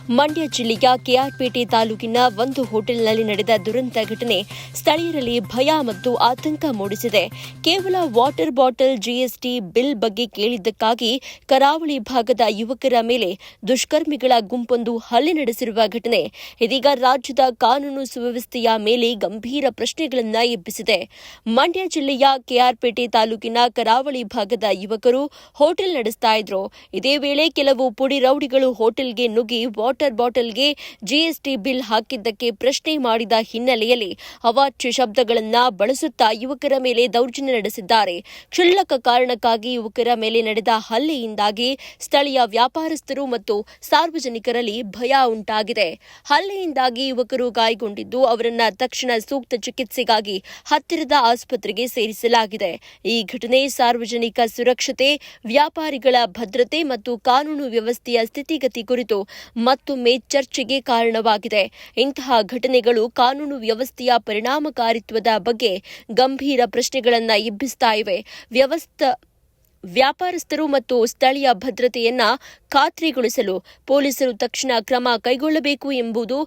ಮಂಡ್ಯ ಜಿಲ್ಲೆಯ ಕೆಆರ್ಪೇಟೆ ತಾಲೂಕಿನ ಒಂದು ಹೋಟೆಲ್ನಲ್ಲಿ ನಡೆದ ದುರಂತ ಘಟನೆ ಸ್ಥಳೀಯರಲ್ಲಿ ಭಯ ಮತ್ತು ಆತಂಕ ಮೂಡಿಸಿದೆ. ಕೇವಲ ವಾಟರ್ ಬಾಟಲ್ ಜಿಎಸ್ಟಿ ಬಿಲ್ ಬಗ್ಗೆ ಕೇಳಿದ್ದಕ್ಕಾಗಿ ಕರಾವಳಿ ಭಾಗದ ಯುವಕರ ಮೇಲೆ ದುಷ್ಕರ್ಮಿಗಳ ಗುಂಪೊಂದು ಹಲ್ಲೆ ನಡೆಸಿರುವ ಘಟನೆ ಇದೀಗ ರಾಜ್ಯದ ಕಾನೂನು ಸುವ್ಯವಸ್ಥೆಯ ಮೇಲೆ ಗಂಭೀರ ಪ್ರಶ್ನೆಗಳನ್ನು ಎಬ್ಬಿಸಿದೆ. ಮಂಡ್ಯ ಜಿಲ್ಲೆಯ ಕೆಆರ್ಪೇಟೆ ತಾಲೂಕಿನ ಕರಾವಳಿ ಭಾಗದ ಯುವಕರು ಹೋಟೆಲ್ ನಡೆಸ್ತಾ ಇದ್ರು. ಇದೇ ವೇಳೆ ಕೆಲವು ಪುಡಿ ರೌಡಿಗಳು ಹೋಟೆಲ್ಗೆ ನುಗ್ಗಿ ವಾಟರ್ ಬಾಟಲ್ಗೆ ಜಿಎಸ್ಟಿ ಬಿಲ್ ಹಾಕಿದ್ದಕ್ಕೆ ಪ್ರಶ್ನೆ ಮಾಡಿದ ಹಿನ್ನೆಲೆಯಲ್ಲಿ ಅವಾಚ್ಯ ಶಬ್ದಗಳನ್ನು ಬಳಸುತ್ತಾ ಯುವಕರ ಮೇಲೆ ದೌರ್ಜನ್ಯ ನಡೆಸಿದ್ದಾರೆ. ಕ್ಷುಲ್ಲಕ ಕಾರಣಕ್ಕಾಗಿ ಯುವಕರ ಮೇಲೆ ನಡೆದ ಹಲ್ಲೆಯಿಂದಾಗಿ ಸ್ಥಳೀಯ ವ್ಯಾಪಾರಸ್ಥರು ಮತ್ತು ಸಾರ್ವಜನಿಕರಲ್ಲಿ ಭಯ ಉಂಟಾಗಿದೆ. ಹಲ್ಲೆಯಿಂದಾಗಿ ಯುವಕರು ಗಾಯಗೊಂಡಿದ್ದು ಅವರನ್ನು ತಕ್ಷಣ ಸೂಕ್ತ ಚಿಕಿತ್ಸೆಗಾಗಿ ಹತ್ತಿರದ ಆಸ್ಪತ್ರೆಗೆ ಸೇರಿಸಲಾಗಿದೆ. ಈ ಘಟನೆ ಸಾರ್ವಜನಿಕ ಸುರಕ್ಷತೆ, ವ್ಯಾಪಾರಿಗಳ ಭದ್ರತೆ ಮತ್ತು ಕಾನೂನು ವ್ಯವಸ್ಥೆಯ ಸ್ಥಿತಿಗತಿ ಕುರಿತು ಮತ್ತೊಮ್ಮೆ ಚರ್ಚೆಗೆ ಕಾರಣವಾಗಿದೆ. ಇಂತಹ ಘಟನೆಗಳು ಕಾನೂನು ವ್ಯವಸ್ಥೆಯ ಪರಿಣಾಮಕಾರಿತ್ವದ ಬಗ್ಗೆ ಗಂಭೀರ ಪ್ರಶ್ನೆಗಳನ್ನು ಎಬ್ಬಿಸ್ತಾ ಇವೆ. ವ್ಯಾಪಾರಸ್ಥರು ಮತ್ತು ಸ್ಥಳೀಯ ಭದ್ರತೆಯನ್ನ ಖಾತ್ರಿಗೊಳಿಸಲು ಪೊಲೀಸರು ತಕ್ಷಣ ಕ್ರಮ ಕೈಗೊಳ್ಳಬೇಕು ಎಂಬುದು